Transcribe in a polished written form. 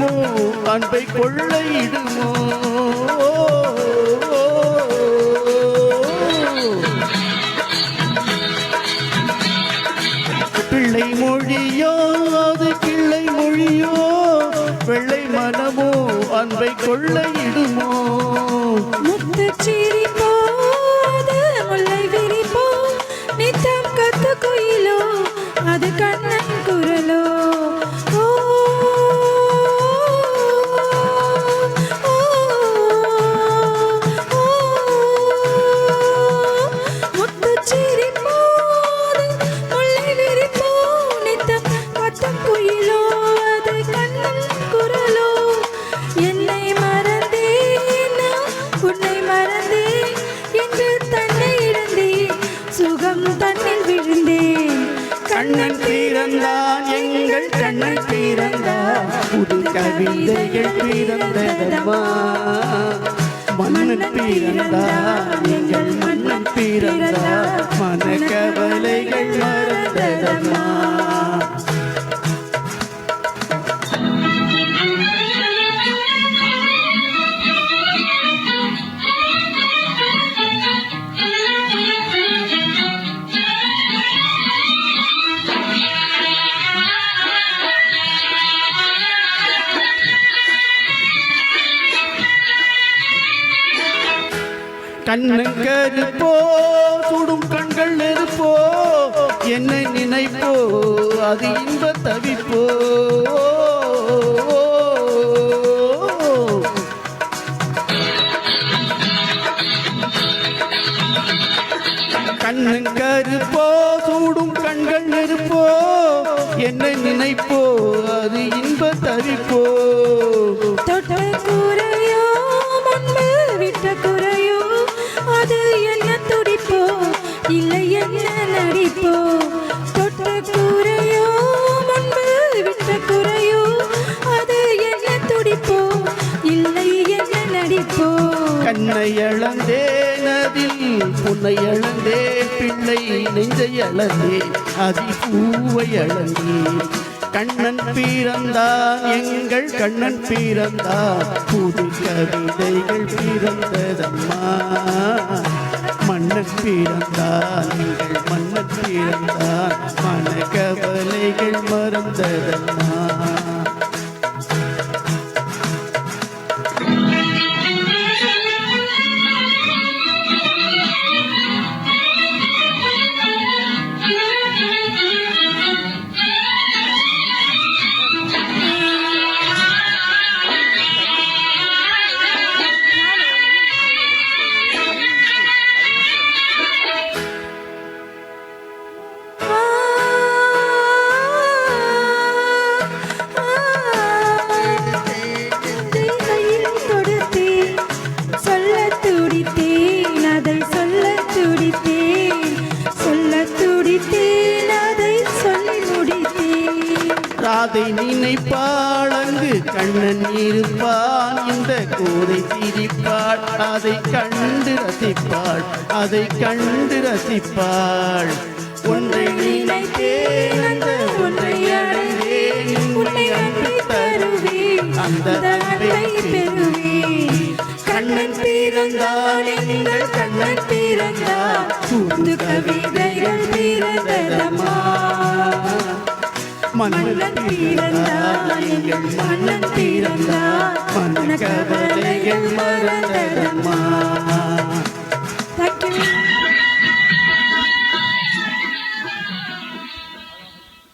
மனமோ அன்பை கொள்ளையிடுமோ பிள்ளை மொழியோ அது கிள்ளை மொழியோ வெள்ளை மனமோ அன்பை கொள்ளையிடுமோ முத்துச்சீரி போது முல்லை விரிப்போ நித்தம் கத்து குயிலோ அது கண்ணன் குரலோ கண்ணன் பிறந்தான் எங்கள் கண்ணன் பிறந்தான் புது கவிதைகள் பிறந்ததம்மா மன்னன் பிறந்தான் எங்கள் மன்னன் பிறந்தான் மன கவலைகள் மறந்ததம்மா கண்ணன் கருப்போ சுடும் கண்கள் நெருப்போ என்னை நினைப்போ அது இன்ப தவிப்போ கண்ணன் கருப்போ சூடும் கண்கள் நெருப்போ என்னை நினைப்போ அது இன்ப தவிப்போ தொட்ட குறையோ முன்பு விட்ட குறையோ அது என்ன துடிப்போ இல்லை என்ன நடிப்போ தொட்ட குறையோ முன்பு விட்ட குறையோ அது என்ன துடிப்போ இல்லை என்ன நடிப்போ கண்ணை இழந்தேனதில் உன்னை இழந்தே பிள்ளை நெஞ்சை இழந்தே அதி பூவை இழந்தே கண்ணன் பிறந்தான் எங்கள் கண்ணன் பிறந்தான் புது கவிதைகள் பிறந்ததம்மா மன்னன் பிறந்தான் எங்கள் மன்னன் பிறந்தான் மன கவலைகள் மறந்ததம்மா ராதை நினைப்பாள் அங்கு கண்ணன் இருப்பான் இந்த கோதை சிரிப்பாள் அதை கண்டு ரசிப்பாள் அதை கண்டு ரசிப்பாள் ஒன்றை நினைத்தேன் அந்த ஒன்றை அடைந்தேன் உன்னை அன்பை தருவேன் அந்த அன்பை பெறுவேன் கண்ணன் பிறந்தான் எங்கள் கண்ணன் பிறந்தான் புது கவிதைகள் பிறந்ததம்மா மன்னன் பிறந்தான் எங்கள் மன்னன் பிறந்தான் மன கவலைகள் மறந்ததம்மா